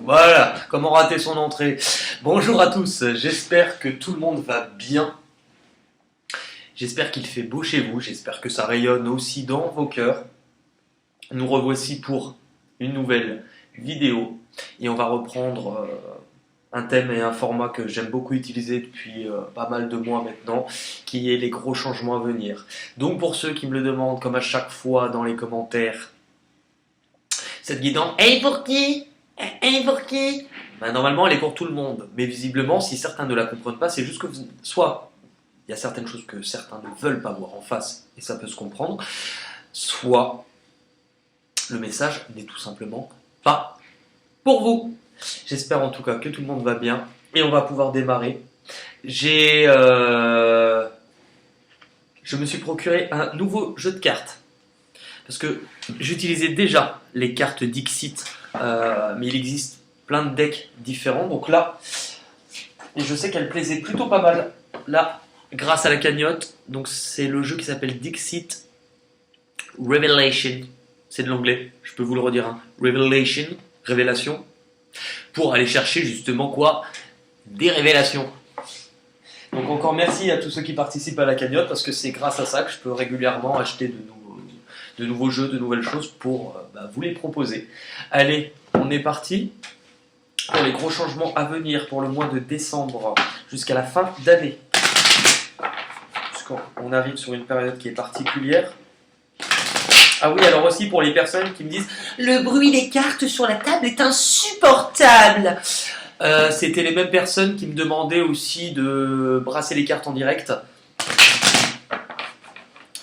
Voilà, comment rater son entrée. Bonjour à tous, j'espère que tout le monde va bien. J'espère qu'il fait beau chez vous, j'espère que ça rayonne aussi dans vos cœurs. Nous revoici pour une nouvelle vidéo et on va reprendre un thème et un format que j'aime beaucoup utiliser depuis pas mal de mois maintenant, qui est les gros changements à venir. Donc pour ceux qui me le demandent, comme à chaque fois dans les commentaires, cette guidance, hey pour qui? Hey pour qui? Ben, normalement elle est pour tout le monde, mais visiblement si certains ne la comprennent pas, c'est juste que soit il y a certaines choses que certains ne veulent pas voir en face, et ça peut se comprendre, soit le message n'est tout simplement pas pour vous. J'espère en tout cas que tout le monde va bien, et on va pouvoir démarrer. Je me suis procuré un nouveau jeu de cartes, parce que j'utilisais déjà les cartes Dixit, mais il existe plein de decks différents, donc là, et je sais qu'elle plaisait plutôt pas mal, là, grâce à la cagnotte. Donc c'est le jeu qui s'appelle Dixit Revelation, c'est de l'anglais, je peux vous le redire, hein. Revelation, révélation, pour aller chercher justement quoi? Des révélations. Donc encore merci à tous ceux qui participent à la cagnotte, parce que c'est grâce à ça que je peux régulièrement acheter de nouveaux jeux, de nouvelles choses pour vous les proposer. Allez, on est parti pour les gros changements à venir pour le mois de décembre jusqu'à la fin d'année. Puisqu'on arrive sur une période qui est particulière. Ah oui, alors aussi pour les personnes qui me disent « Le bruit des cartes sur la table est insupportable !» C'était les mêmes personnes qui me demandaient aussi de brasser les cartes en direct.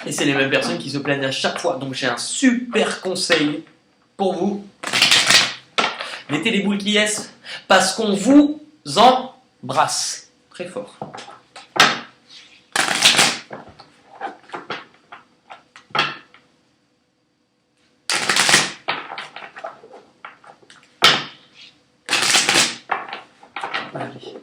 Et c'est les mêmes personnes qui se plaignent à chaque fois. Donc j'ai un super conseil pour vous. Mettez les boules qui est, parce qu'on vous embrasse. Très fort. Allez.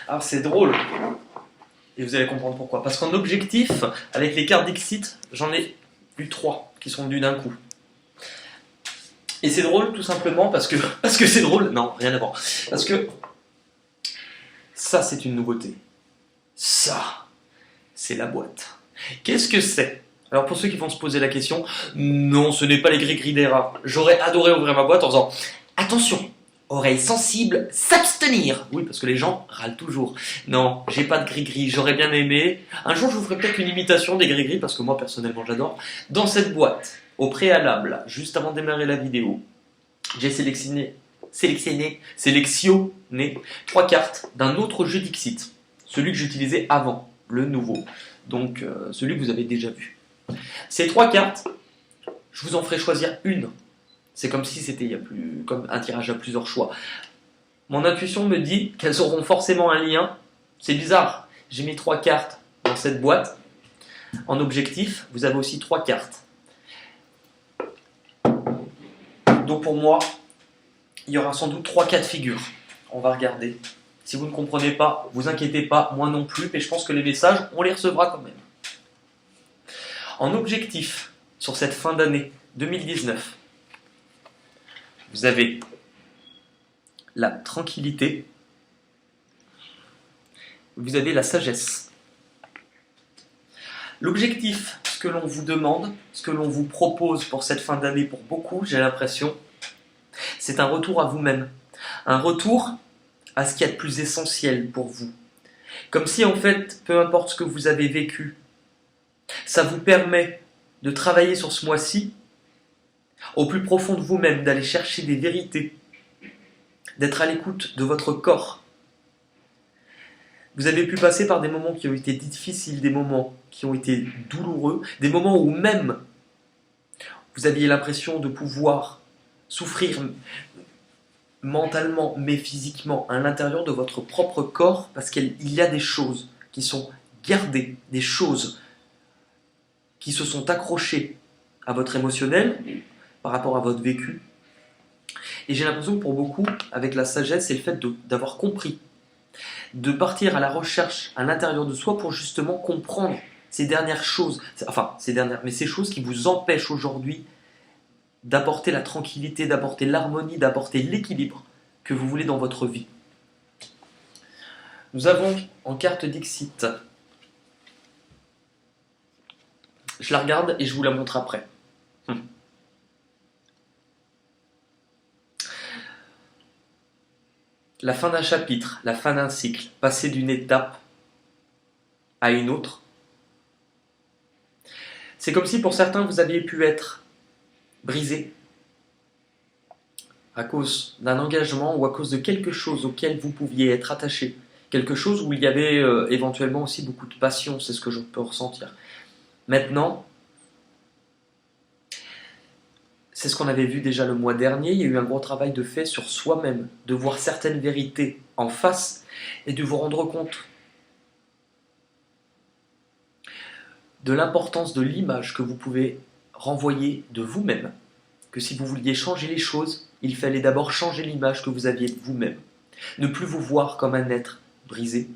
Alors c'est drôle, et vous allez comprendre pourquoi. Parce qu'en objectif, avec les cartes Dixit, j'en ai eu 3 qui sont venues d'un coup. Et c'est drôle tout simplement parce que c'est drôle, non, rien à voir. Parce que ça c'est une nouveauté. Ça, c'est la boîte. Qu'est-ce que c'est? Alors pour ceux qui vont se poser la question, non, ce n'est pas les gris-gris des rats. J'aurais adoré ouvrir ma boîte en faisant « Attention, oreilles sensibles, s'abstenir !» Oui, parce que les gens râlent toujours. Non, j'ai pas de gris-gris, j'aurais bien aimé. Un jour, je vous ferai peut-être une imitation des gris-gris, parce que moi, personnellement, j'adore. Dans cette boîte, au préalable, juste avant de démarrer la vidéo, j'ai sélectionné 3 cartes d'un autre jeu Dixit. Celui que j'utilisais avant, le nouveau. Donc, celui que vous avez déjà vu. Ces 3 cartes, je vous en ferai choisir une. C'est comme si c'était comme un tirage à plusieurs choix. Mon intuition me dit qu'elles auront forcément un lien. C'est bizarre, j'ai mis 3 cartes dans cette boîte. En objectif, vous avez aussi 3 cartes. Donc pour moi, il y aura sans doute 3 cas de figure. On va regarder. Si vous ne comprenez pas, vous inquiétez pas, moi non plus, mais je pense que les messages, on les recevra quand même. En objectif, sur cette fin d'année 2019, vous avez la tranquillité, vous avez la sagesse. L'objectif, ce que l'on vous demande, ce que l'on vous propose pour cette fin d'année, pour beaucoup, j'ai l'impression, c'est un retour à vous-même. Un retour à ce qu'il y a de plus essentiel pour vous. Comme si en fait, peu importe ce que vous avez vécu, ça vous permet de travailler sur ce mois-ci au plus profond de vous-même, d'aller chercher des vérités, d'être à l'écoute de votre corps. Vous avez pu passer par des moments qui ont été difficiles, des moments qui ont été douloureux, des moments où même vous aviez l'impression de pouvoir souffrir mentalement mais physiquement à l'intérieur de votre propre corps, parce qu'il y a des choses qui sont gardées, des choses qui se sont accrochées à votre émotionnel par rapport à votre vécu. Et j'ai l'impression que pour beaucoup, avec la sagesse, c'est le fait d'avoir compris, de partir à la recherche à l'intérieur de soi pour justement comprendre ces dernières choses, mais ces choses qui vous empêchent aujourd'hui d'apporter la tranquillité, d'apporter l'harmonie, d'apporter l'équilibre que vous voulez dans votre vie. Nous avons en carte Dixit, je la regarde et je vous la montre après. La fin d'un chapitre, la fin d'un cycle, passer d'une étape à une autre. C'est comme si pour certains vous aviez pu être brisé à cause d'un engagement ou à cause de quelque chose auquel vous pouviez être attaché. Quelque chose où il y avait éventuellement aussi beaucoup de passion, c'est ce que je peux ressentir. Maintenant, c'est ce qu'on avait vu déjà le mois dernier, il y a eu un gros travail de fait sur soi-même, de voir certaines vérités en face et de vous rendre compte de l'importance de l'image que vous pouvez renvoyer de vous-même. Que si vous vouliez changer les choses, il fallait d'abord changer l'image que vous aviez de vous-même. Ne plus vous voir comme un être brisé,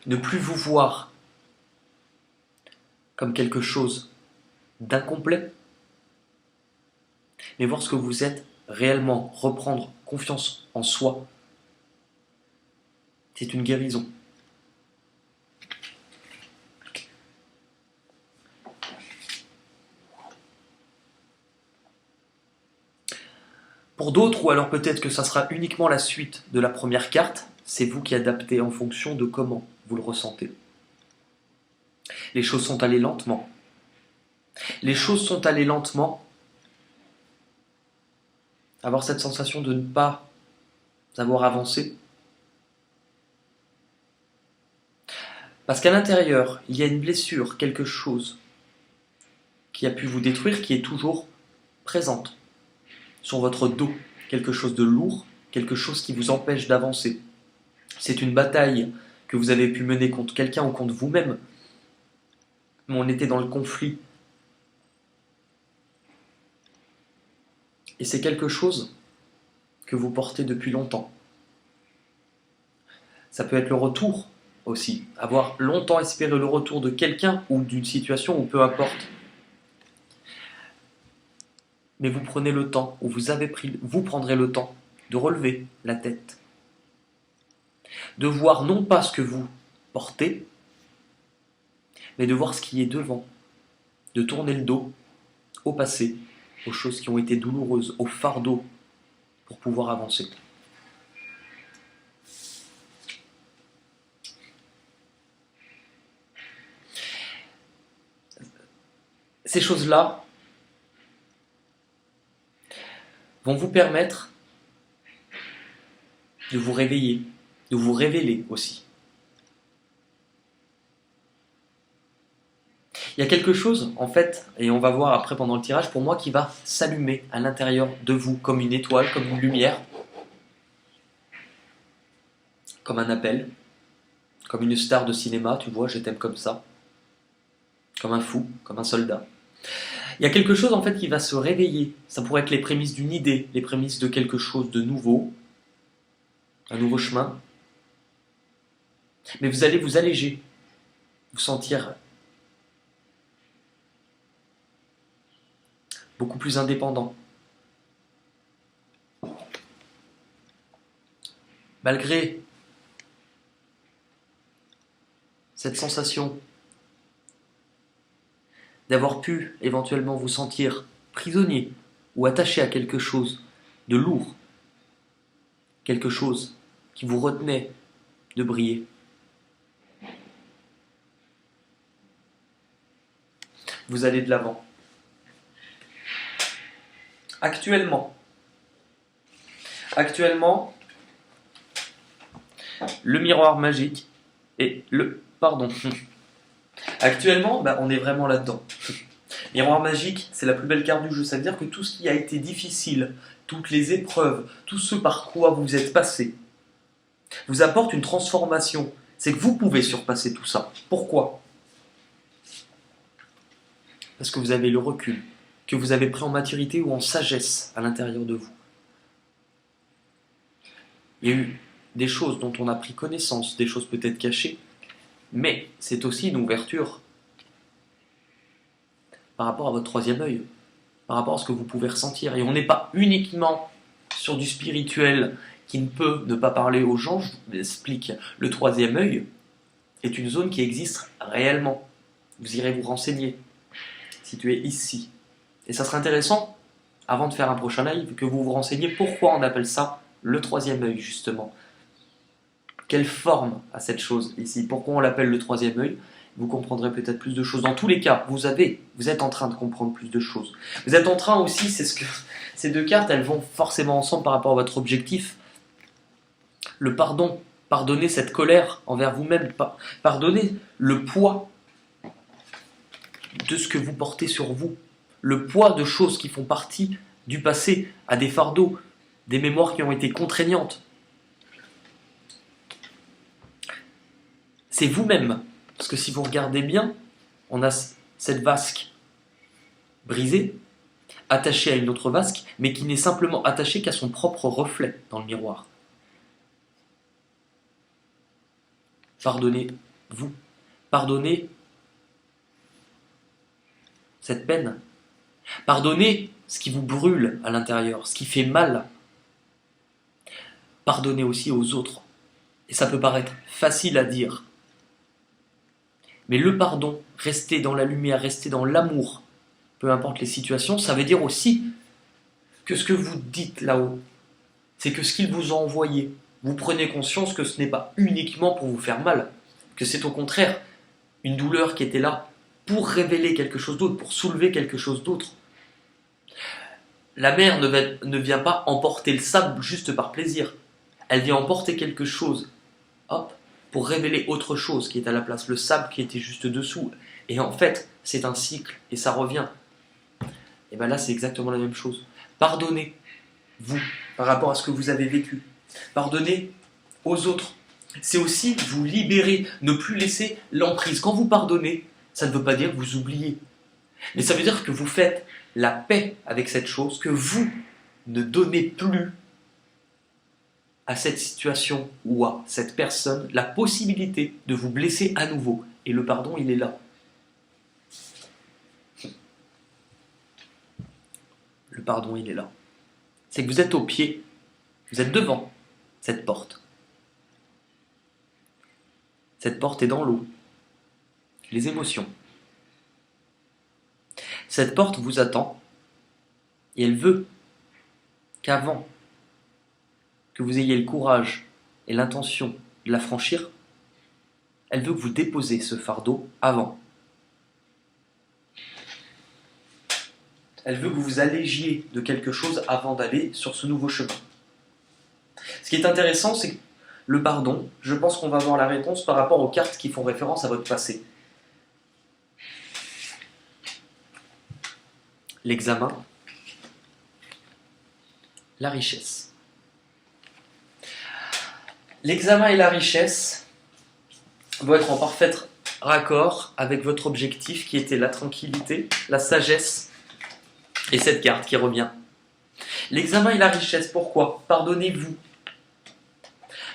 ne plus vous voir comme quelque chose d'incomplet, mais voir ce que vous êtes réellement, reprendre confiance en soi. C'est une guérison. Pour d'autres, ou alors peut-être que ça sera uniquement la suite de la première carte, c'est vous qui adaptez en fonction de comment vous le ressentez. Les choses sont allées lentement. Les choses sont allées lentement. Avoir cette sensation de ne pas avoir avancé. Parce qu'à l'intérieur, il y a une blessure, quelque chose qui a pu vous détruire, qui est toujours présente sur votre dos. Quelque chose de lourd, quelque chose qui vous empêche d'avancer. C'est une bataille que vous avez pu mener contre quelqu'un ou contre vous-même. Mais on était dans le conflit. Et c'est quelque chose que vous portez depuis longtemps. Ça peut être le retour aussi. Avoir longtemps espéré le retour de quelqu'un ou d'une situation, ou peu importe. Mais vous prenez le temps, ou vous prendrez le temps de relever la tête. De voir non pas ce que vous portez, mais de voir ce qui est devant. De tourner le dos au passé, aux choses qui ont été douloureuses, au fardeau, pour pouvoir avancer. Ces choses-là vont vous permettre de vous réveiller, de vous révéler aussi. Il y a quelque chose, en fait, et on va voir après pendant le tirage, pour moi, qui va s'allumer à l'intérieur de vous, comme une étoile, comme une lumière. comme un appel, comme une star de cinéma, tu vois, je t'aime comme ça, comme un fou, comme un soldat. Il y a quelque chose en fait qui va se réveiller. Ça pourrait être les prémices d'une idée, les prémices de quelque chose de nouveau, un nouveau chemin. Mais vous allez vous alléger, vous sentir beaucoup plus indépendant. Malgré cette sensation d'avoir pu éventuellement vous sentir prisonnier ou attaché à quelque chose de lourd, quelque chose qui vous retenait de briller. Vous allez de l'avant. Actuellement, le miroir magique et le... Pardon. Actuellement, on est vraiment là-dedans. Miroir magique, c'est la plus belle carte du jeu. Ça veut dire que tout ce qui a été difficile, toutes les épreuves, tout ce par quoi vous êtes passé, vous apporte une transformation. C'est que vous pouvez surpasser tout ça. Pourquoi? Parce que vous avez le recul, que vous avez pris en maturité ou en sagesse à l'intérieur de vous. Il y a eu des choses dont on a pris connaissance, des choses peut-être cachées, mais c'est aussi une ouverture par rapport à votre troisième œil, par rapport à ce que vous pouvez ressentir. Et on n'est pas uniquement sur du spirituel qui ne peut ne pas parler aux gens. Je vous explique. Le troisième œil est une zone qui existe réellement. Vous irez vous renseigner, situé ici. Et ça serait intéressant, avant de faire un prochain live, que vous vous renseigniez pourquoi on appelle ça le troisième œil, justement. Quelle forme a cette chose ici? Pourquoi on l'appelle le troisième œil? Vous comprendrez peut-être plus de choses. Dans tous les cas, vous êtes en train de comprendre plus de choses. Vous êtes en train aussi, ces deux cartes, elles vont forcément ensemble par rapport à votre objectif. Le pardon, pardonnez cette colère envers vous-même, pardonnez le poids de ce que vous portez sur vous, le poids de choses qui font partie du passé, à des fardeaux, des mémoires qui ont été contraignantes. C'est vous-même. Parce que si vous regardez bien, on a cette vasque brisée, attachée à une autre vasque, mais qui n'est simplement attachée qu'à son propre reflet dans le miroir. Pardonnez-vous. Pardonnez cette peine. Pardonnez ce qui vous brûle à l'intérieur, ce qui fait mal. Pardonnez aussi aux autres. Et ça peut paraître facile à dire. Mais le pardon, rester dans la lumière, rester dans l'amour, peu importe les situations, ça veut dire aussi que ce que vous dites là-haut, c'est que ce qu'il vous a envoyé, vous prenez conscience que ce n'est pas uniquement pour vous faire mal, que c'est au contraire une douleur qui était là pour révéler quelque chose d'autre, pour soulever quelque chose d'autre. La mer ne vient pas emporter le sable juste par plaisir, elle vient emporter quelque chose, hop, pour révéler autre chose qui est à la place, le sable qui était juste dessous. Et en fait, c'est un cycle, et ça revient. Et bien là, c'est exactement la même chose. Pardonnez-vous par rapport à ce que vous avez vécu. Pardonnez aux autres. C'est aussi vous libérer, ne plus laisser l'emprise. Quand vous pardonnez, ça ne veut pas dire que vous oubliez. Mais ça veut dire que vous faites la paix avec cette chose, que vous ne donnez plus à cette situation ou à cette personne la possibilité de vous blesser à nouveau. Et le pardon, il est là. Le pardon, il est là. C'est que vous êtes au pied, vous êtes devant cette porte. Cette porte est dans l'eau. Les émotions. Cette porte vous attend et elle veut qu'avant que vous ayez le courage et l'intention de la franchir, elle veut que vous déposiez ce fardeau avant. Elle veut que vous vous allégiez de quelque chose avant d'aller sur ce nouveau chemin. Ce qui est intéressant, c'est que le pardon, je pense qu'on va avoir la réponse par rapport aux cartes qui font référence à votre passé. L'examen, la richesse. L'examen et la richesse vont être en parfait raccord avec votre objectif qui était la tranquillité, la sagesse et cette carte qui revient. L'examen et la richesse, pourquoi? Pardonnez-vous.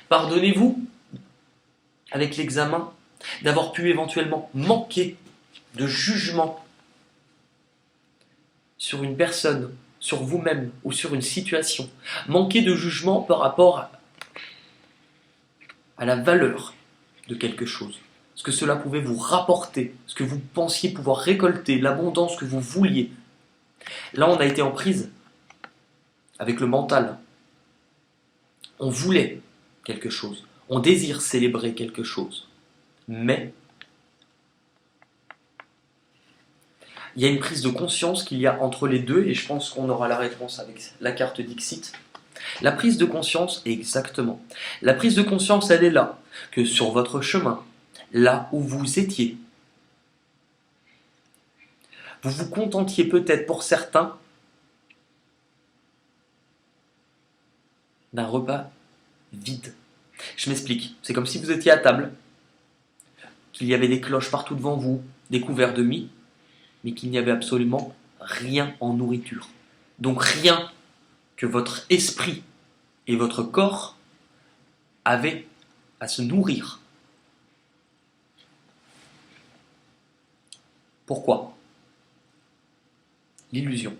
Pardonnez-vous avec l'examen d'avoir pu éventuellement manquer de jugement sur une personne, sur vous-même ou sur une situation. Manquer de jugement par rapport à la valeur de quelque chose. Ce que cela pouvait vous rapporter, ce que vous pensiez pouvoir récolter, l'abondance que vous vouliez. Là, on a été en prise avec le mental. On voulait quelque chose. On désire célébrer quelque chose. Mais il y a une prise de conscience qu'il y a entre les deux, et je pense qu'on aura la réponse avec la carte Dixit. La prise de conscience, exactement. La prise de conscience, elle est là, que sur votre chemin, là où vous étiez, vous vous contentiez peut-être pour certains d'un repas vide. Je m'explique. C'est comme si vous étiez à table, qu'il y avait des cloches partout devant vous, des couverts de mie, mais qu'il n'y avait absolument rien en nourriture. Donc rien que votre esprit et votre corps avaient à se nourrir. Pourquoi? L'illusion.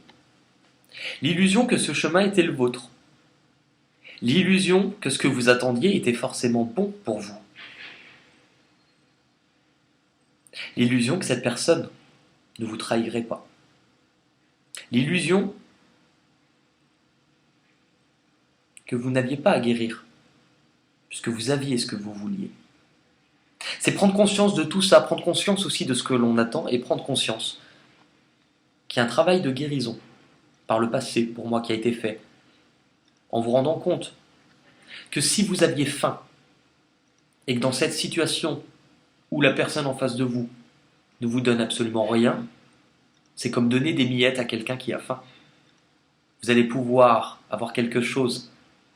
L'illusion que ce chemin était le vôtre. L'illusion que ce que vous attendiez était forcément bon pour vous. L'illusion que cette personne ne vous trahirait pas. L'illusion que vous n'aviez pas à guérir, puisque vous aviez ce que vous vouliez. C'est prendre conscience de tout ça, prendre conscience aussi de ce que l'on attend et prendre conscience qu'il y a un travail de guérison par le passé, pour moi, qui a été fait, en vous rendant compte que si vous aviez faim et que dans cette situation où la personne en face de vous ne vous donne absolument rien, c'est comme donner des miettes à quelqu'un qui a faim. Vous allez pouvoir avoir quelque chose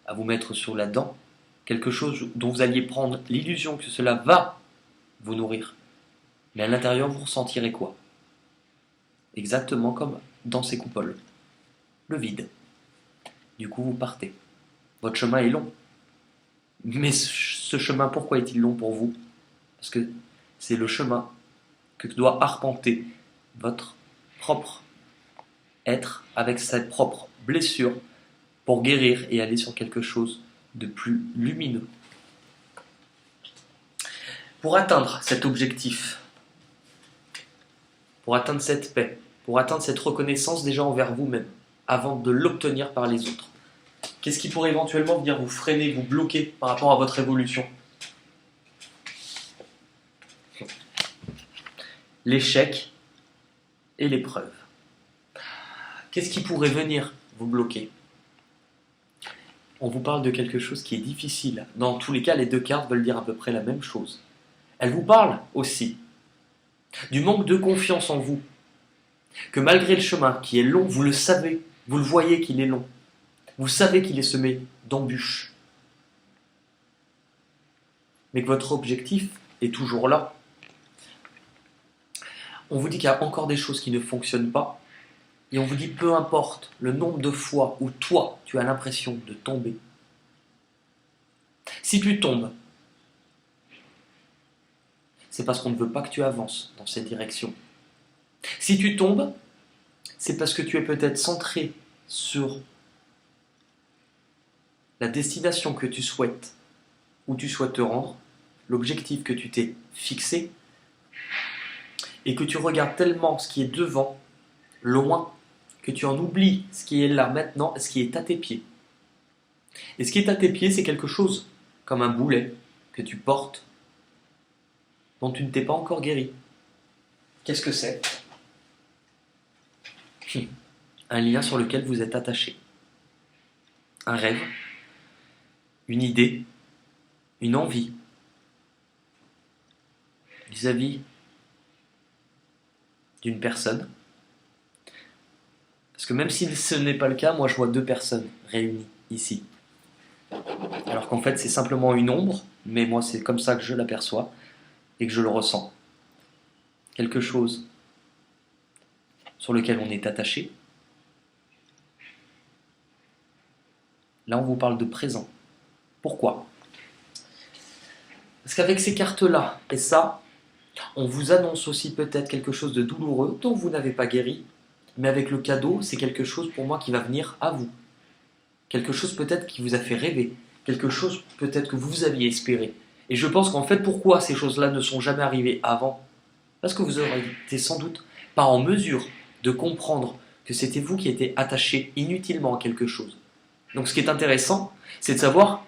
à vous mettre sur la dent, quelque chose dont vous alliez prendre l'illusion que cela va vous nourrir. Mais à l'intérieur, vous ressentirez quoi? Exactement comme dans ces coupoles. Le vide. Du coup, vous partez. Votre chemin est long. Mais ce chemin, pourquoi est-il long pour vous? Parce que c'est le chemin que doit arpenter votre propre être avec sa propre blessure pour guérir et aller sur quelque chose de plus lumineux. Pour atteindre cet objectif, pour atteindre cette paix, pour atteindre cette reconnaissance déjà envers vous-même, avant de l'obtenir par les autres, qu'est-ce qui pourrait éventuellement venir vous freiner, vous bloquer par rapport à votre évolution? L'échec et l'épreuve. Qu'est-ce qui pourrait venir vous bloquer? On vous parle de quelque chose qui est difficile. Dans tous les cas, les deux cartes veulent dire à peu près la même chose. Elles vous parlent aussi du manque de confiance en vous. Que malgré le chemin qui est long, vous le savez, vous le voyez qu'il est long. Vous savez qu'il est semé d'embûches. Mais que votre objectif est toujours là. On vous dit qu'il y a encore des choses qui ne fonctionnent pas. Et on vous dit peu importe le nombre de fois où toi, tu as l'impression de tomber. Si tu tombes, c'est parce qu'on ne veut pas que tu avances dans cette direction. Si tu tombes, c'est parce que tu es peut-être centré sur la destination que tu souhaites, où tu souhaites te rendre, l'objectif que tu t'es fixé, et que tu regardes tellement ce qui est devant, loin, que tu en oublies ce qui est là maintenant, ce qui est à tes pieds. Et ce qui est à tes pieds, c'est quelque chose comme un boulet que tu portes, dont tu ne t'es pas encore guéri. Qu'est-ce que c'est? Un lien sur lequel vous êtes attaché. Un rêve, une idée, une envie vis-à-vis d'une personne. Parce que même si ce n'est pas le cas, moi je vois deux personnes réunies ici. Alors qu'en fait c'est simplement une ombre, mais moi c'est comme ça que je l'aperçois et que je le ressens. Quelque chose sur lequel on est attaché. Là on vous parle de présent. Pourquoi? Parce qu'avec ces cartes-là et ça, on vous annonce aussi peut-être quelque chose de douloureux dont vous n'avez pas guéri, mais avec le cadeau, c'est quelque chose pour moi qui va venir à vous. Quelque chose peut-être qui vous a fait rêver, quelque chose peut-être que vous aviez espéré. Et je pense qu'en fait, pourquoi ces choses-là ne sont jamais arrivées avant? Parce que vous aurez été sans doute pas en mesure de comprendre que c'était vous qui étiez attaché inutilement à quelque chose. Donc ce qui est intéressant, c'est de savoir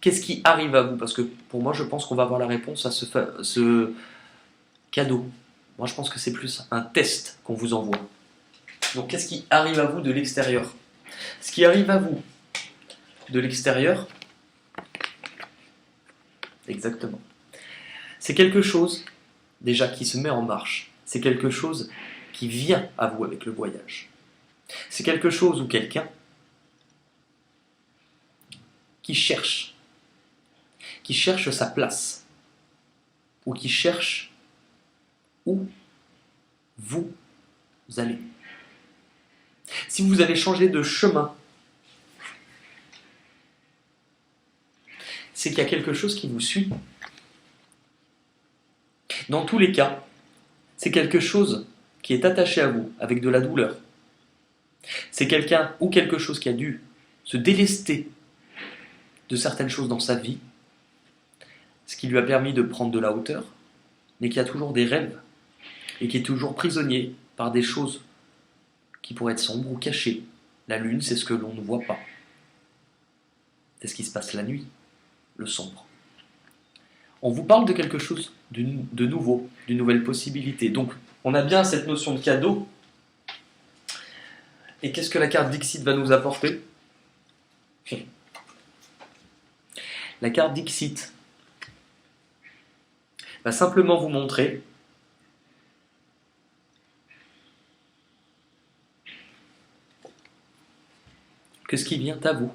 qu'est-ce qui arrive à vous. Parce que pour moi, je pense qu'on va avoir la réponse à ce cadeau. Moi, je pense que c'est plus un test qu'on vous envoie. Donc qu'est-ce qui arrive à vous de l'extérieur? Ce qui arrive à vous de l'extérieur, exactement, c'est quelque chose déjà qui se met en marche. C'est quelque chose qui vient à vous avec le voyage. C'est quelque chose ou quelqu'un qui cherche sa place, ou qui cherche où vous allez. Si vous avez changé de chemin, c'est qu'il y a quelque chose qui vous suit. Dans tous les cas, c'est quelque chose qui est attaché à vous avec de la douleur. C'est quelqu'un ou quelque chose qui a dû se délester de certaines choses dans sa vie, ce qui lui a permis de prendre de la hauteur, mais qui a toujours des rêves et qui est toujours prisonnier par des choses qui pourraient être sombres ou cachées. La lune, c'est ce que l'on ne voit pas. C'est ce qui se passe la nuit, le sombre. On vous parle de quelque chose de nouveau, d'une nouvelle possibilité. Donc, on a bien cette notion de cadeau. Et qu'est-ce que la carte Dixit va nous apporter? La carte Dixit va simplement vous montrer que ce qui vient à vous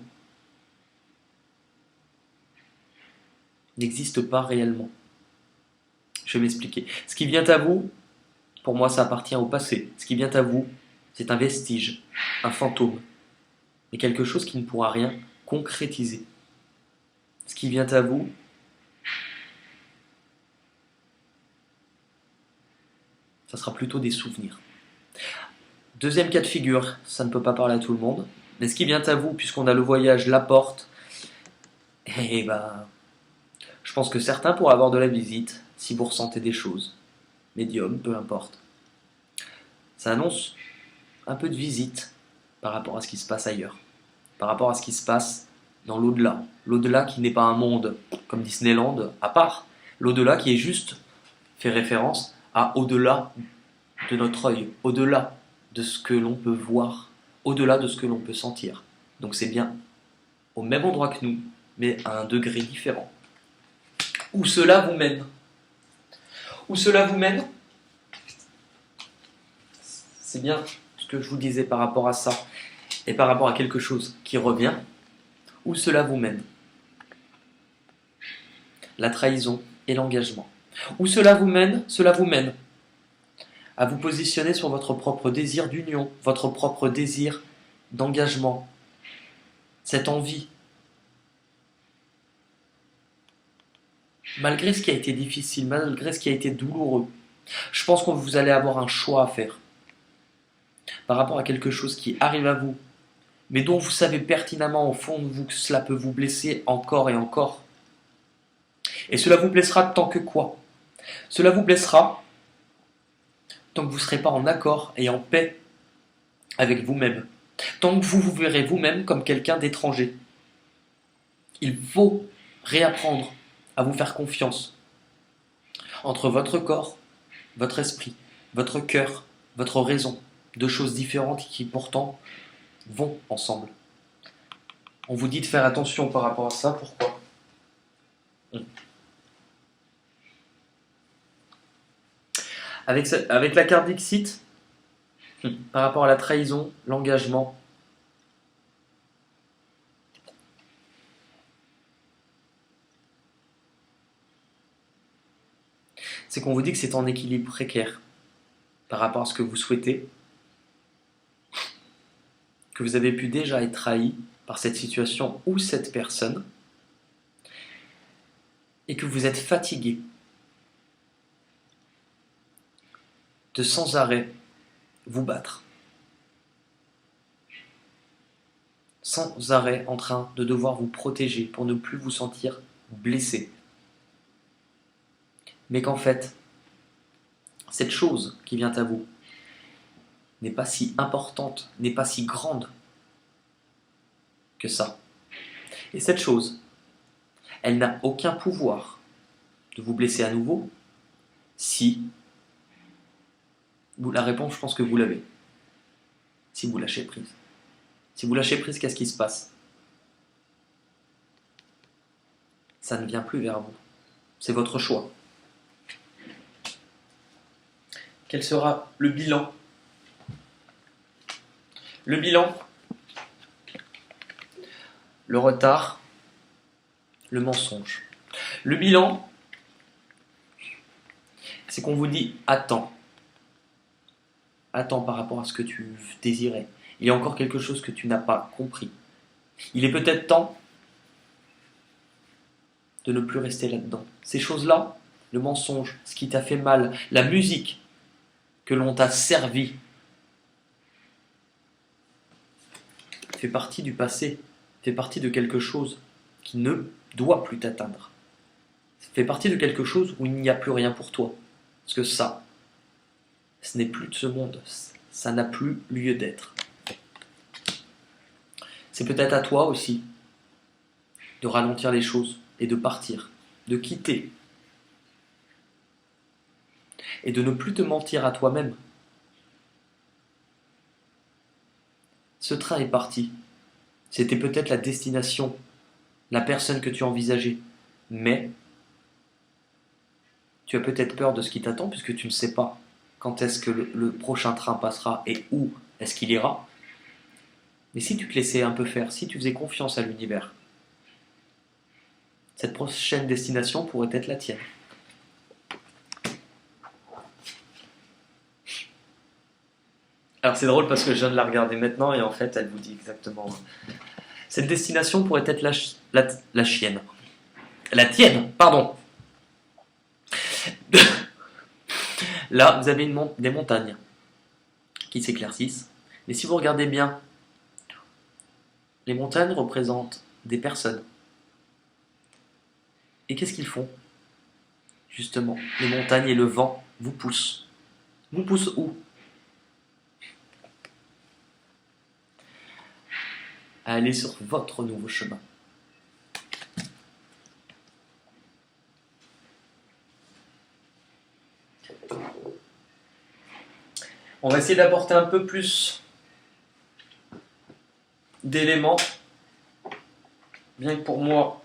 n'existe pas réellement. Je vais m'expliquer. Ce qui vient à vous, pour moi, ça appartient au passé. Ce qui vient à vous, c'est un vestige, un fantôme, mais quelque chose qui ne pourra rien concrétiser. Ce qui vient à vous, ça sera plutôt des souvenirs. Deuxième cas de figure, ça ne peut pas parler à tout le monde, mais ce qui vient à vous, puisqu'on a le voyage, la porte, et ben, je pense que certains pourraient avoir de la visite si vous ressentez des choses. Médium, peu importe. Ça annonce un peu de visite par rapport à ce qui se passe ailleurs, par rapport à ce qui se passe dans l'au-delà. L'au-delà qui n'est pas un monde comme Disneyland à part, l'au-delà qui est juste fait référence à au-delà de notre œil, au-delà de ce que l'on peut voir, au-delà de ce que l'on peut sentir. Donc c'est bien au même endroit que nous, mais à un degré différent. Où cela vous mène? Où cela vous mène? C'est bien ce que je vous disais par rapport à ça, et par rapport à quelque chose qui revient. Où cela vous mène? La trahison et l'engagement. Où cela vous mène? Cela vous mène à vous positionner sur votre propre désir d'union, votre propre désir d'engagement, cette envie. Malgré ce qui a été difficile, malgré ce qui a été douloureux, je pense que vous allez avoir un choix à faire par rapport à quelque chose qui arrive à vous, mais dont vous savez pertinemment au fond de vous que cela peut vous blesser encore et encore. Et cela vous blessera tant que quoi? Cela vous blessera tant que vous ne serez pas en accord et en paix avec vous-même. Tant que vous vous verrez vous-même comme quelqu'un d'étranger. Il faut réapprendre à vous faire confiance entre votre corps, votre esprit, votre cœur, votre raison. Deux choses différentes qui pourtant vont ensemble. On vous dit de faire attention par rapport à ça, pourquoi? Avec la carte Dixit, par rapport à la trahison, l'engagement, c'est qu'on vous dit que c'est en équilibre précaire par rapport à ce que vous souhaitez, que vous avez pu déjà être trahi par cette situation ou cette personne, et que vous êtes fatigué de sans arrêt vous battre, sans arrêt en train de devoir vous protéger pour ne plus vous sentir blessé. Mais qu'en fait, cette chose qui vient à vous n'est pas si importante, n'est pas si grande que ça. Et cette chose, elle n'a aucun pouvoir de vous blesser à nouveau si la réponse, je pense que vous l'avez. Si vous lâchez prise. Si vous lâchez prise, qu'est-ce qui se passe? Ça ne vient plus vers vous. C'est votre choix. Quel sera le bilan? Le bilan, le retard, le mensonge. Le bilan, c'est qu'on vous dit attends. Attends par rapport à ce que tu désirais. Il y a encore quelque chose que tu n'as pas compris. Il est peut-être temps de ne plus rester là-dedans. Ces choses-là, le mensonge, ce qui t'a fait mal, la musique que l'on t'a servi, fait partie du passé, fait partie de quelque chose qui ne doit plus t'atteindre. Fait partie de quelque chose où il n'y a plus rien pour toi. Parce que ça, ce n'est plus de ce monde. Ça n'a plus lieu d'être. C'est peut-être à toi aussi de ralentir les choses et de partir, de quitter. Et de ne plus te mentir à toi-même. Ce train est parti. C'était peut-être la destination, la personne que tu envisageais. Mais tu as peut-être peur de ce qui t'attend puisque tu ne sais pas quand est-ce que le prochain train passera et où est-ce qu'il ira. Mais si tu te laissais un peu faire, si tu faisais confiance à l'univers, cette prochaine destination pourrait être la tienne. Alors c'est drôle parce que je viens de la regarder maintenant et en fait elle vous dit exactement. Cette destination pourrait être la chienne. La tienne, pardon. Là, vous avez des montagnes qui s'éclaircissent. Mais si vous regardez bien, les montagnes représentent des personnes. Et qu'est-ce qu'ils font? Justement, les montagnes et le vent vous poussent. Vous poussent où? À aller sur votre nouveau chemin. On va essayer d'apporter un peu plus d'éléments, bien que pour moi,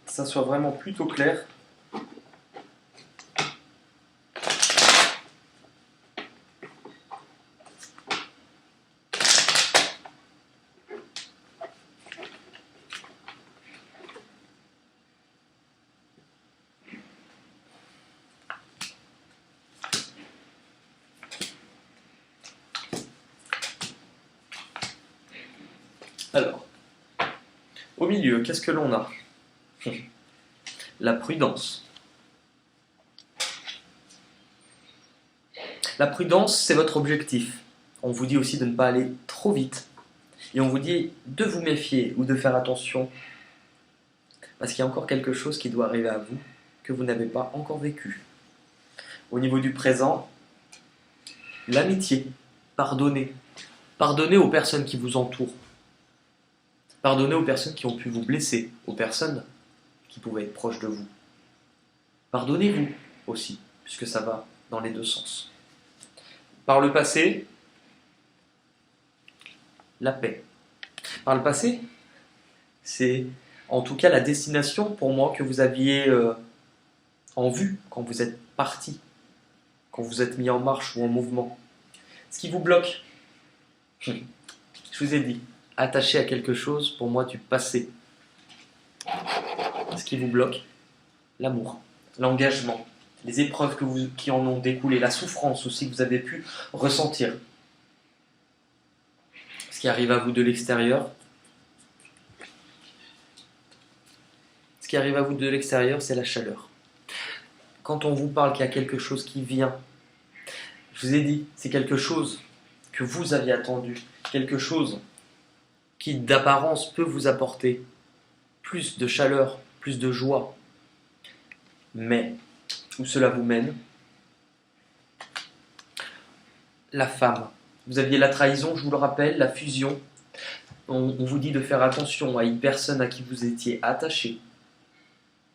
ça soit vraiment plutôt clair. Alors, au milieu, qu'est-ce que l'on a? La prudence. La prudence, c'est votre objectif. On vous dit aussi de ne pas aller trop vite. Et on vous dit de vous méfier ou de faire attention. Parce qu'il y a encore quelque chose qui doit arriver à vous que vous n'avez pas encore vécu. Au niveau du présent, l'amitié. Pardonnez. Pardonnez aux personnes qui vous entourent. Pardonnez aux personnes qui ont pu vous blesser, aux personnes qui pouvaient être proches de vous. Pardonnez-vous aussi, puisque ça va dans les deux sens. Par le passé, la paix. Par le passé, c'est en tout cas la destination pour moi que vous aviez en vue quand vous êtes parti, quand vous êtes mis en marche ou en mouvement. Ce qui vous bloque, je vous ai dit, attaché à quelque chose pour moi du passé. Ce qui vous bloque, l'amour. l'engagement, les épreuves qui en ont découlé, la souffrance aussi que vous avez pu ressentir. Ce qui arrive à vous de l'extérieur, c'est la chaleur. Quand on vous parle qu'il y a quelque chose qui vient, je vous ai dit, c'est quelque chose que vous aviez attendu, quelque chose qui d'apparence peut vous apporter plus de chaleur, plus de joie. Mais où cela vous mène? La femme. Vous aviez la trahison, je vous le rappelle, la fusion. On vous dit de faire attention à une personne à qui vous étiez attaché.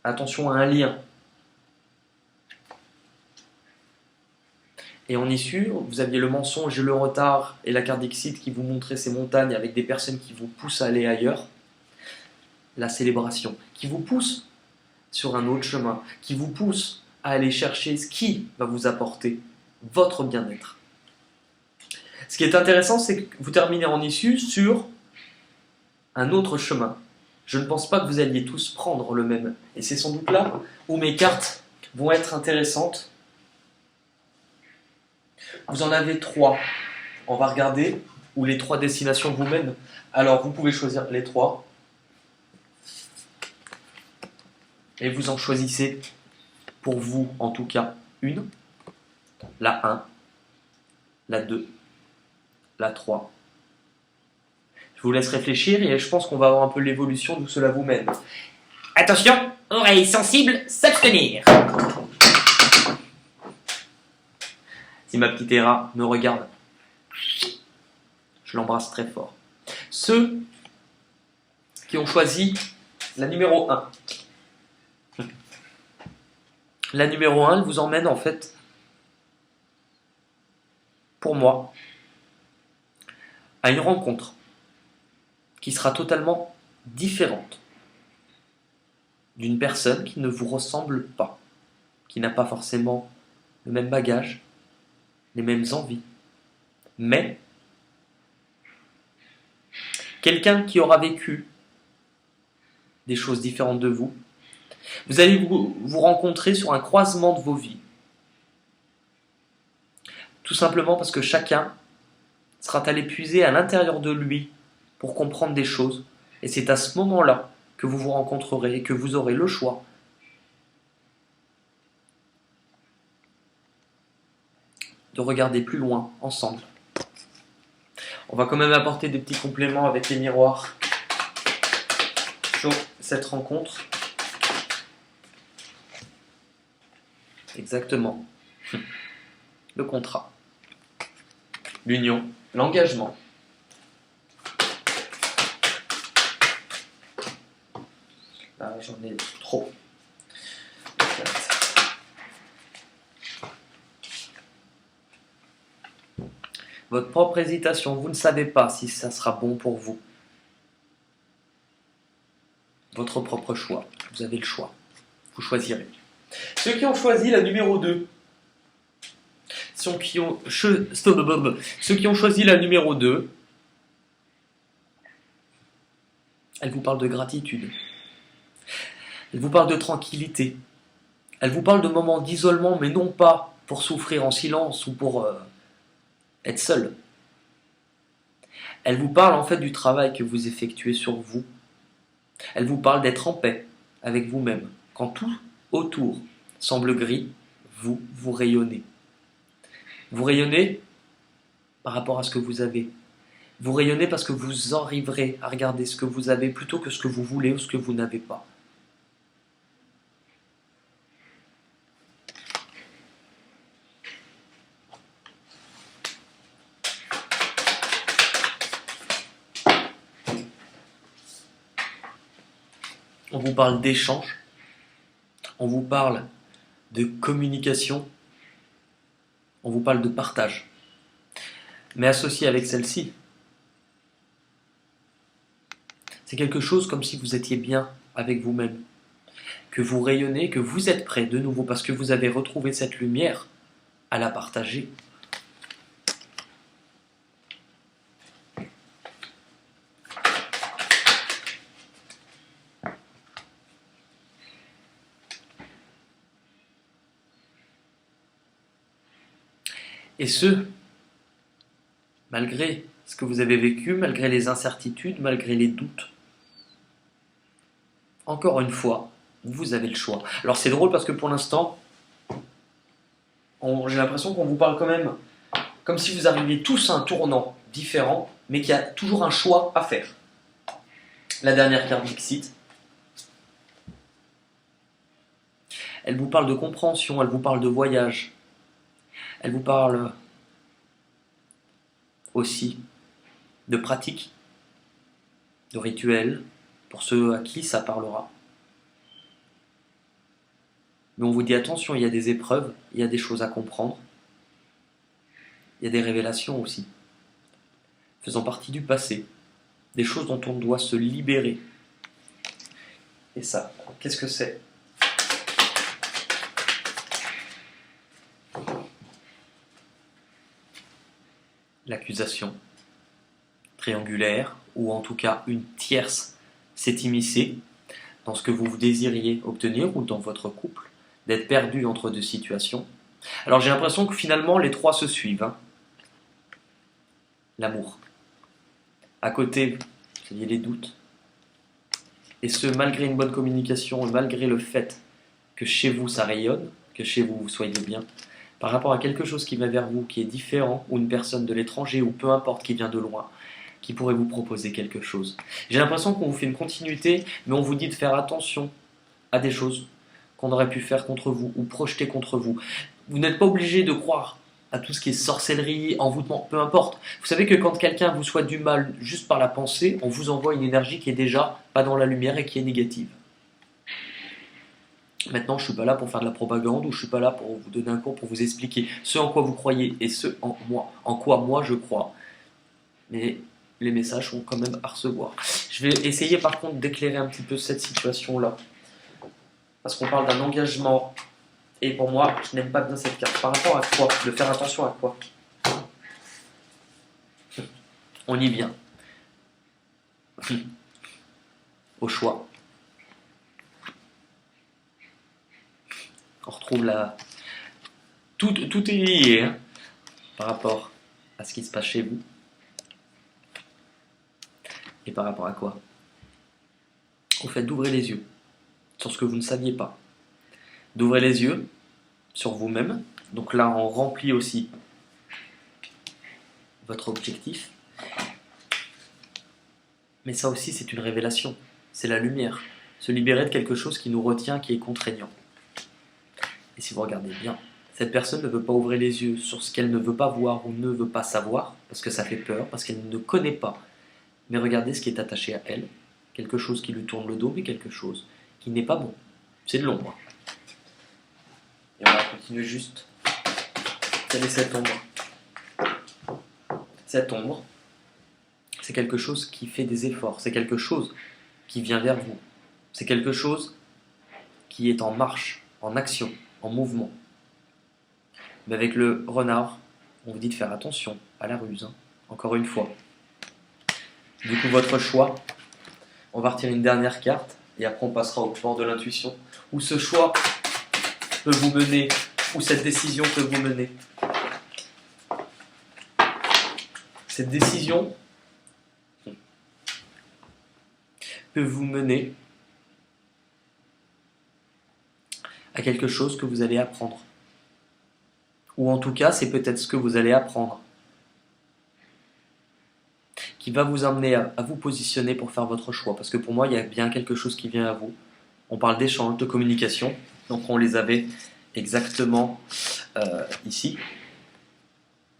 Attention à un lien. Et en issue, vous aviez le mensonge et le retard et la carte d'Exit qui vous montrait ces montagnes avec des personnes qui vous poussent à aller ailleurs. La célébration, qui vous pousse sur un autre chemin, qui vous pousse à aller chercher ce qui va vous apporter votre bien-être. Ce qui est intéressant, c'est que vous terminez en issue sur un autre chemin. Je ne pense pas que vous alliez tous prendre le même. Et c'est sans doute là où mes cartes vont être intéressantes. Vous en avez 3. On va regarder où les 3 destinations vous mènent. Alors, vous pouvez choisir les 3. Et vous en choisissez, pour vous en tout cas, une. La 1, la 2, la 3. Je vous laisse réfléchir et je pense qu'on va avoir un peu l'évolution d'où cela vous mène. Attention, oreilles sensibles, s'abstenir. Si ma petite Héra me regarde, je l'embrasse très fort. Ceux qui ont choisi la numéro 1. La numéro 1, elle vous emmène en fait, pour moi, à une rencontre qui sera totalement différente d'une personne qui ne vous ressemble pas, qui n'a pas forcément le même bagage, les mêmes envies, mais quelqu'un qui aura vécu des choses différentes de vous. Vous allez vous rencontrer sur un croisement de vos vies. Tout simplement parce que chacun sera allé puiser à l'intérieur de lui pour comprendre des choses. Et c'est à ce moment-là que vous vous rencontrerez et que vous aurez le choix de regarder plus loin ensemble. On va quand même apporter des petits compléments avec les miroirs sur cette rencontre. Exactement. Le contrat, l'union, l'engagement. Là, j'en ai trop. Votre propre hésitation, vous ne savez pas si ça sera bon pour vous. Votre propre choix, vous avez le choix. Vous choisirez. Ceux qui ont choisi la numéro 2, ceux qui ont choisi la numéro 2, elle vous parle de gratitude. Elle vous parle de tranquillité. Elle vous parle de moments d'isolement, mais non pas pour souffrir en silence ou pour être seul. Elle vous parle en fait du travail que vous effectuez sur vous. Elle vous parle d'être en paix avec vous-même. Quand tout autour semble gris, vous rayonnez. Vous rayonnez par rapport à ce que vous avez. Vous rayonnez parce que vous arriverez à regarder ce que vous avez plutôt que ce que vous voulez ou ce que vous n'avez pas. On vous parle d'échange, on vous parle de communication, on vous parle de partage. Mais associé avec celle-ci, c'est quelque chose comme si vous étiez bien avec vous-même, que vous rayonnez, que vous êtes prêt de nouveau parce que vous avez retrouvé cette lumière à la partager. Et ce, malgré ce que vous avez vécu, malgré les incertitudes, malgré les doutes. Encore une fois, vous avez le choix. Alors c'est drôle parce que pour l'instant, j'ai l'impression qu'on vous parle quand même comme si vous arriviez tous à un tournant différent, mais qu'il y a toujours un choix à faire. La dernière carte Dixit, elle vous parle de compréhension, elle vous parle de voyage, elle vous parle aussi de pratique, de rituels, pour ceux à qui ça parlera. Mais on vous dit attention, il y a des épreuves, il y a des choses à comprendre, il y a des révélations aussi, faisant partie du passé, des choses dont on doit se libérer. Et ça, qu'est-ce que c'est? L'accusation triangulaire, ou en tout cas une tierce, s'est immiscée dans ce que vous désiriez obtenir ou dans votre couple, d'être perdu entre deux situations. Alors j'ai l'impression que finalement les trois se suivent. L'amour. À côté, il y a les doutes. Et ce, malgré une bonne communication, et malgré le fait que chez vous ça rayonne, que chez vous vous soyez bien, par rapport à quelque chose qui vient vers vous, qui est différent, ou une personne de l'étranger, ou peu importe qui vient de loin, qui pourrait vous proposer quelque chose. J'ai l'impression qu'on vous fait une continuité, mais on vous dit de faire attention à des choses qu'on aurait pu faire contre vous, ou projeter contre vous. Vous n'êtes pas obligé de croire à tout ce qui est sorcellerie, envoûtement, peu importe. Vous savez que quand quelqu'un vous souhaite du mal juste par la pensée, on vous envoie une énergie qui est déjà pas dans la lumière et qui est négative. Maintenant, je ne suis pas là pour faire de la propagande ou je ne suis pas là pour vous donner un cours, pour vous expliquer ce en quoi vous croyez et ce en quoi moi je crois. Mais les messages sont quand même à recevoir. Je vais essayer par contre d'éclairer un petit peu cette situation-là. Parce qu'on parle d'un engagement. Et pour moi, je n'aime pas bien cette carte. Par rapport à quoi? De faire attention à quoi? On y vient. Au choix. On retrouve la... Tout est lié hein, par rapport à ce qui se passe chez vous. Et par rapport à quoi? Au fait d'ouvrir les yeux sur ce que vous ne saviez pas. D'ouvrir les yeux sur vous-même. Donc là, on remplit aussi votre objectif. Mais ça aussi, c'est une révélation. C'est la lumière. Se libérer de quelque chose qui nous retient, qui est contraignant. Et si vous regardez bien, cette personne ne veut pas ouvrir les yeux sur ce qu'elle ne veut pas voir ou ne veut pas savoir, parce que ça fait peur, parce qu'elle ne connaît pas. Mais regardez ce qui est attaché à elle. Quelque chose qui lui tourne le dos, mais quelque chose qui n'est pas bon. C'est de l'ombre. Et on va continuer juste. Quelle est cette ombre? Cette ombre, c'est quelque chose qui fait des efforts. C'est quelque chose qui vient vers vous. C'est quelque chose qui est en marche, en action, en mouvement. Mais avec le renard, on vous dit de faire attention à la ruse. Encore une fois. Du coup, votre choix, on va retirer une dernière carte et après on passera au plan de l'intuition. Où ce choix peut vous mener, où cette décision peut vous mener. Cette décision peut vous mener à quelque chose que vous allez apprendre. Ou en tout cas, c'est peut-être ce que vous allez apprendre qui va vous amener à vous positionner pour faire votre choix. Parce que pour moi, il y a bien quelque chose qui vient à vous. On parle d'échange, de communication. Donc on les avait exactement ici.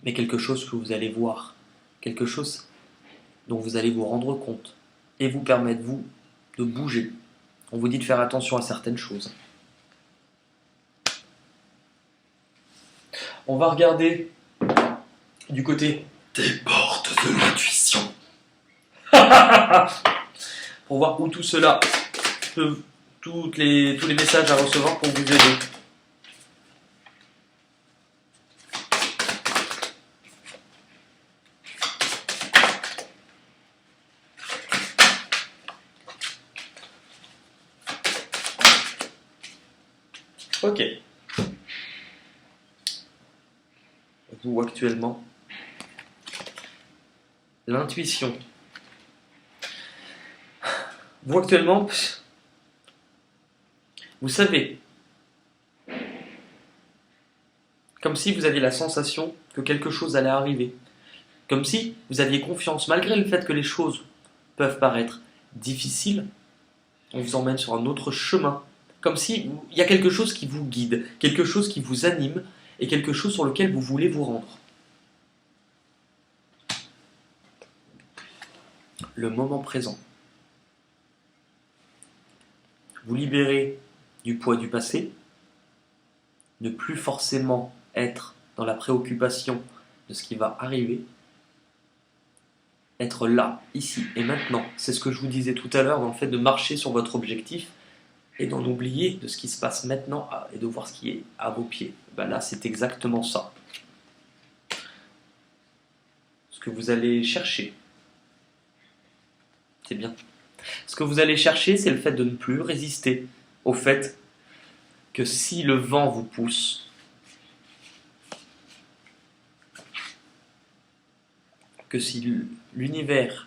Mais quelque chose que vous allez voir. Quelque chose dont vous allez vous rendre compte. Et vous permettre, vous, de bouger. On vous dit de faire attention à certaines choses. On va regarder du côté des portes de l'intuition. Pour voir où tout cela peut, tous les messages à recevoir pour vous aider. Ok. vous actuellement. L'intuition. Vous actuellement, vous savez, comme si vous aviez la sensation que quelque chose allait arriver, comme si vous aviez confiance, malgré le fait que les choses peuvent paraître difficiles, on vous emmène sur un autre chemin, comme si il y a quelque chose qui vous guide, quelque chose qui vous anime, et quelque chose sur lequel vous voulez vous rendre. Le moment présent. Vous libérez du poids du passé, ne plus forcément être dans la préoccupation de ce qui va arriver, être là, ici et maintenant. C'est ce que je vous disais tout à l'heure dans le fait de marcher sur votre objectif et d'en oublier de ce qui se passe maintenant et de voir ce qui est à vos pieds. Ben là, c'est exactement ça. Ce que vous allez chercher, c'est bien. Ce que vous allez chercher, c'est le fait de ne plus résister au fait que si le vent vous pousse, que si l'univers,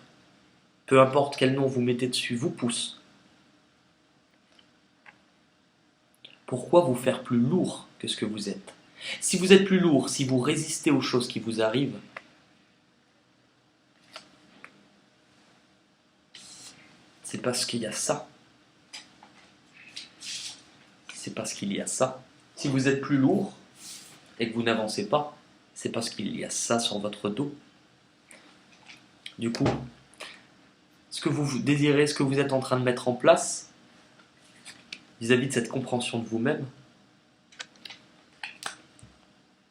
peu importe quel nom vous mettez dessus, vous pousse, pourquoi vous faire plus lourd que ce que vous êtes? Si vous êtes plus lourd, si vous résistez aux choses qui vous arrivent, c'est parce qu'il y a ça. C'est parce qu'il y a ça. Si vous êtes plus lourd et que vous n'avancez pas, c'est parce qu'il y a ça sur votre dos. Du coup, ce que vous désirez, ce que vous êtes en train de mettre en place vis-à-vis de cette compréhension de vous-même,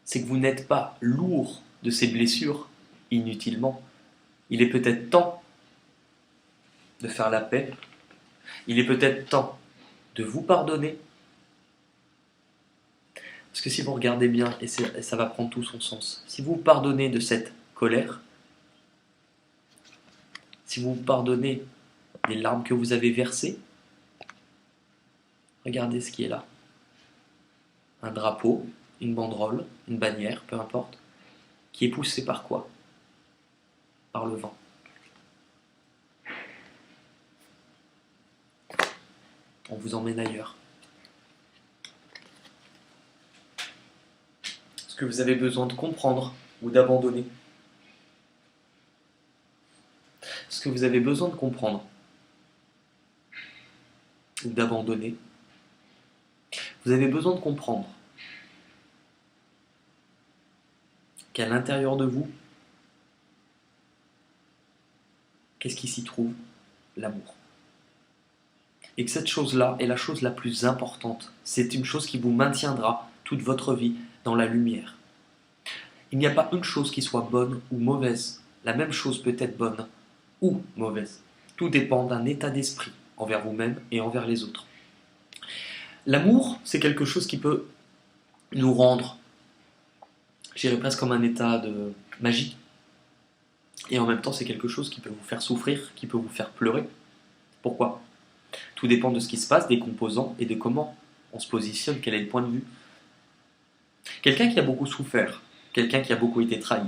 c'est que vous n'êtes pas lourd de ces blessures inutilement. Il est peut-être temps de faire la paix. Il est peut-être temps de vous pardonner. Parce que si vous regardez bien, et ça va prendre tout son sens, si vous pardonnez de cette colère, si vous pardonnez des larmes que vous avez versées, regardez ce qui est là. Un drapeau, une banderole, une bannière, peu importe, qui est poussé par quoi? Par le vent. On vous emmène ailleurs. Ce que vous avez besoin de comprendre ou d'abandonner. Ce que vous avez besoin de comprendre ou d'abandonner. Vous avez besoin de comprendre qu'à l'intérieur de vous, qu'est-ce qui s'y trouve? L'amour. Et que cette chose-là est la chose la plus importante. C'est une chose qui vous maintiendra toute votre vie dans la lumière. Il n'y a pas une chose qui soit bonne ou mauvaise. La même chose peut être bonne ou mauvaise. Tout dépend d'un état d'esprit envers vous-même et envers les autres. L'amour, c'est quelque chose qui peut nous rendre, je dirais presque comme un état de magie. Et en même temps, c'est quelque chose qui peut vous faire souffrir, qui peut vous faire pleurer. Pourquoi? Tout dépend de ce qui se passe, des composants et de comment on se positionne, quel est le point de vue. Quelqu'un qui a beaucoup souffert, quelqu'un qui a beaucoup été trahi,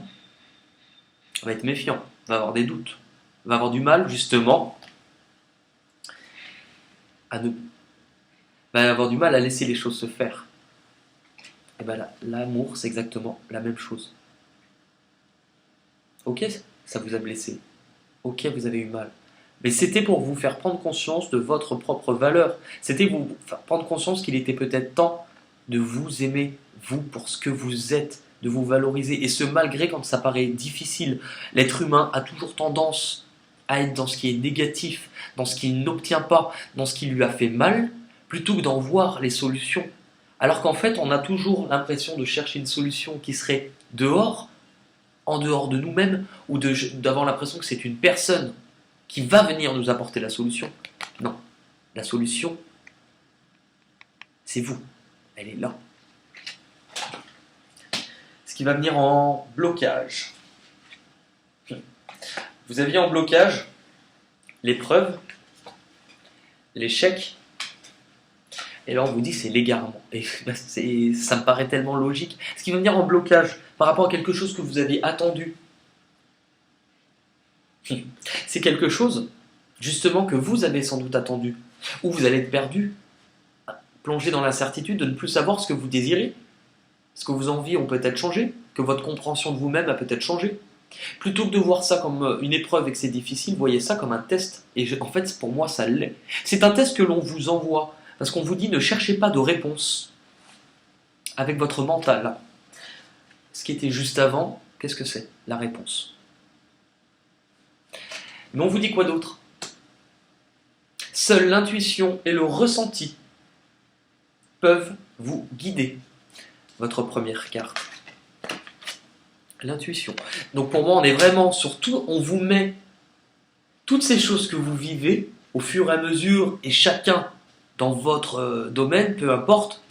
va être méfiant, va avoir des doutes, va avoir du mal justement va avoir du mal à laisser les choses se faire. Et bien l'amour, c'est exactement la même chose. Ok, ça vous a blessé. Ok, vous avez eu mal. Mais c'était pour vous faire prendre conscience de votre propre valeur. C'était pour vous faire prendre conscience qu'il était peut-être temps de vous aimer, vous, pour ce que vous êtes, de vous valoriser. Et ce, malgré quand ça paraît difficile. L'être humain a toujours tendance à être dans ce qui est négatif, dans ce qu'il n'obtient pas, dans ce qui lui a fait mal, plutôt que d'en voir les solutions. Alors qu'en fait, on a toujours l'impression de chercher une solution qui serait dehors, en dehors de nous-mêmes, ou d'avoir l'impression que c'est une personne qui va venir nous apporter la solution. Non, la solution, c'est vous. Elle est là. Ce qui va venir en blocage. Vous aviez en blocage l'épreuve, l'échec Et là, on vous dit c'est l'égarement. Et bah, ça me paraît tellement logique. Ce qui va venir en blocage par rapport à quelque chose que vous aviez attendu. C'est quelque chose, justement, que vous avez sans doute attendu. Ou vous allez être perdu, plongé dans l'incertitude de ne plus savoir ce que vous désirez. Ce que vos envies ont peut-être changé, que votre compréhension de vous-même a peut-être changé. Plutôt que de voir ça comme une épreuve et que c'est difficile, voyez ça comme un test. Et en fait, pour moi, ça l'est. C'est un test que l'on vous envoie. Parce qu'on vous dit ne cherchez pas de réponse avec votre mental. Ce qui était juste avant, qu'est-ce que c'est? La réponse. Mais on vous dit quoi d'autre? Seule l'intuition et le ressenti peuvent vous guider. Votre première carte. L'intuition. Donc pour moi, on est vraiment sur tout, on vous met toutes ces choses que vous vivez au fur et à mesure, et chacun dans votre domaine, peu importe,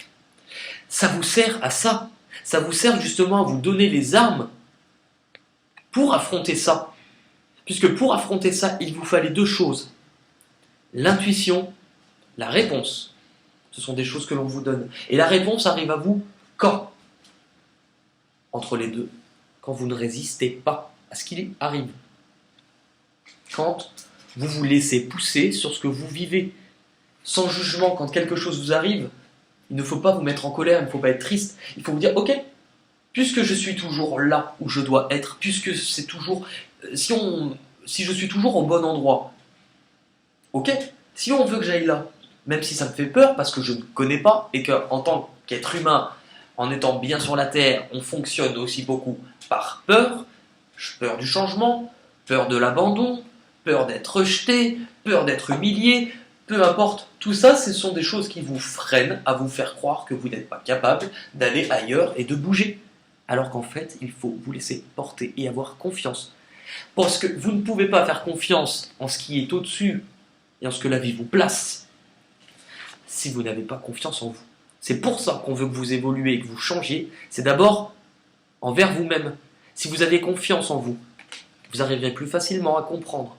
ça vous sert à ça. Ça vous sert justement à vous donner les armes pour affronter ça. Puisque pour affronter ça, il vous fallait deux choses. L'intuition, la réponse. Ce sont des choses que l'on vous donne. Et la réponse arrive à vous quand? Entre les deux. Quand vous ne résistez pas à ce qui arrive. Quand vous vous laissez pousser sur ce que vous vivez. Sans jugement, quand quelque chose vous arrive, il ne faut pas vous mettre en colère, il ne faut pas être triste. Il faut vous dire, ok, puisque je suis toujours là où je dois être, puisque c'est toujours... Si je suis toujours au bon endroit, ok, si on veut que j'aille là, même si ça me fait peur parce que je ne connais pas et qu'en tant qu'être humain, en étant bien sur la Terre, on fonctionne aussi beaucoup par peur, peur du changement, peur de l'abandon, peur d'être rejeté, peur d'être humilié, peu importe. Tout ça, ce sont des choses qui vous freinent à vous faire croire que vous n'êtes pas capable d'aller ailleurs et de bouger. Alors qu'en fait, il faut vous laisser porter et avoir confiance. Parce que vous ne pouvez pas faire confiance en ce qui est au-dessus et en ce que la vie vous place si vous n'avez pas confiance en vous. C'est pour ça qu'on veut que vous évoluez et que vous changiez. C'est d'abord envers vous-même. Si vous avez confiance en vous, vous arriverez plus facilement à comprendre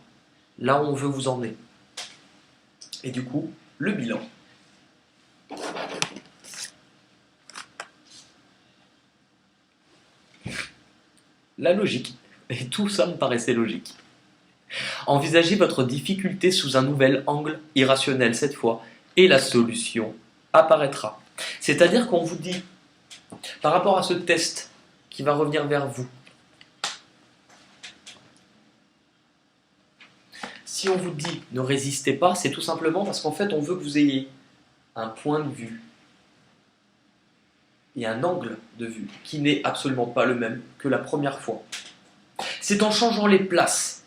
là où on veut vous emmener. Et du coup, le bilan. La logique. Et tout ça me paraissait logique. Envisagez votre difficulté sous un nouvel angle, irrationnel cette fois, et la solution apparaîtra. C'est-à-dire qu'on vous dit, par rapport à ce test qui va revenir vers vous, si on vous dit ne résistez pas, c'est tout simplement parce qu'en fait on veut que vous ayez un point de vue et un angle de vue qui n'est absolument pas le même que la première fois. C'est en changeant les places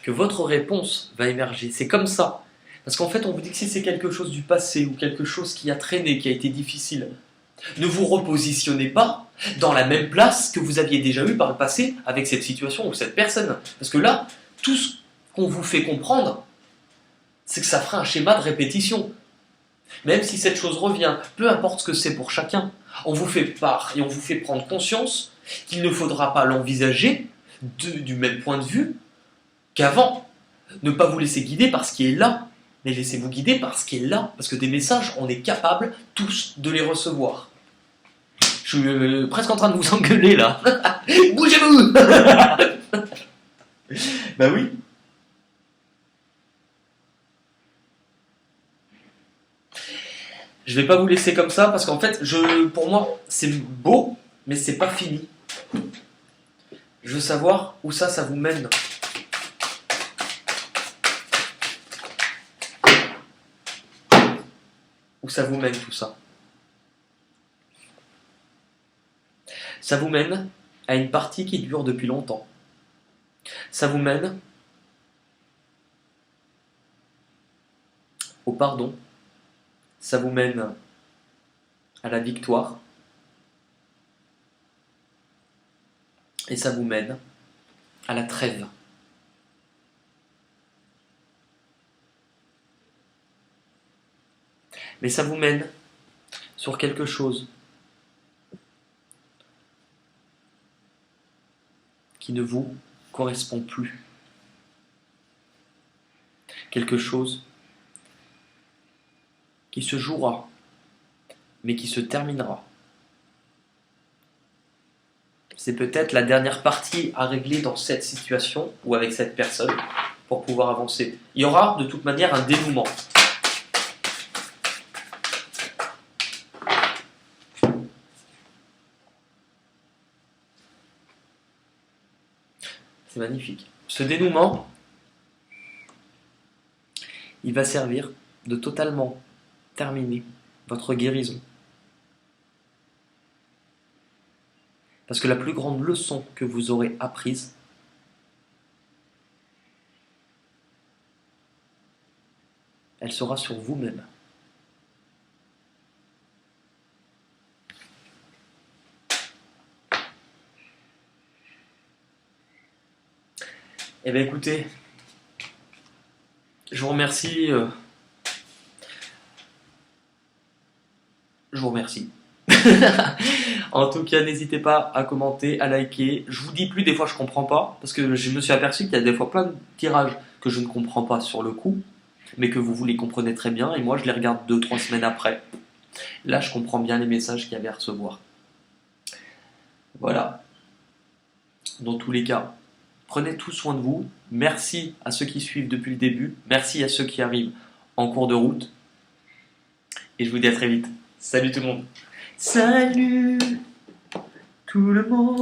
que votre réponse va émerger. C'est comme ça. Parce qu'en fait, on vous dit que si c'est quelque chose du passé ou quelque chose qui a traîné, qui a été difficile, ne vous repositionnez pas dans la même place que vous aviez déjà eu par le passé avec cette situation ou cette personne. Parce que là, tout ce qu'on vous fait comprendre, c'est que ça fera un schéma de répétition. Même si cette chose revient, peu importe ce que c'est pour chacun, on vous fait part et on vous fait prendre conscience qu'il ne faudra pas l'envisager du même point de vue qu'avant. Ne pas vous laisser guider par ce qui est là, mais laissez-vous guider par ce qui est là. Parce que des messages, on est capable tous de les recevoir. Je suis presque en train de vous engueuler là. Bougez-vous. Bah oui. Je vais pas vous laisser comme ça parce qu'en fait, pour moi, c'est beau, mais c'est pas fini. Je veux savoir où ça vous mène. Où ça vous mène tout ça? Ça vous mène à une partie qui dure depuis longtemps. Ça vous mène au pardon. Ça vous mène à la victoire. Et ça vous mène à la trêve. Mais ça vous mène sur quelque chose qui ne vous correspond plus. Quelque chose qui se jouera, mais qui se terminera. C'est peut-être la dernière partie à régler dans cette situation ou avec cette personne pour pouvoir avancer. Il y aura de toute manière un dénouement. C'est magnifique. Ce dénouement, il va servir de totalement terminer votre guérison. Parce que la plus grande leçon que vous aurez apprise, elle sera sur vous-même. Eh bien écoutez, je vous remercie. Je vous remercie. En tout cas, n'hésitez pas à commenter, à liker. Je vous dis plus, des fois je comprends pas, parce que je me suis aperçu qu'il y a des fois plein de tirages que je ne comprends pas sur le coup, mais que vous les comprenez très bien, et moi je les regarde 2-3 semaines après. Là, je comprends bien les messages qu'il y avait à recevoir. Voilà. Dans tous les cas, prenez tout soin de vous. Merci à ceux qui suivent depuis le début. Merci à ceux qui arrivent en cours de route. Et je vous dis à très vite. Salut tout le monde. Salut tout le monde.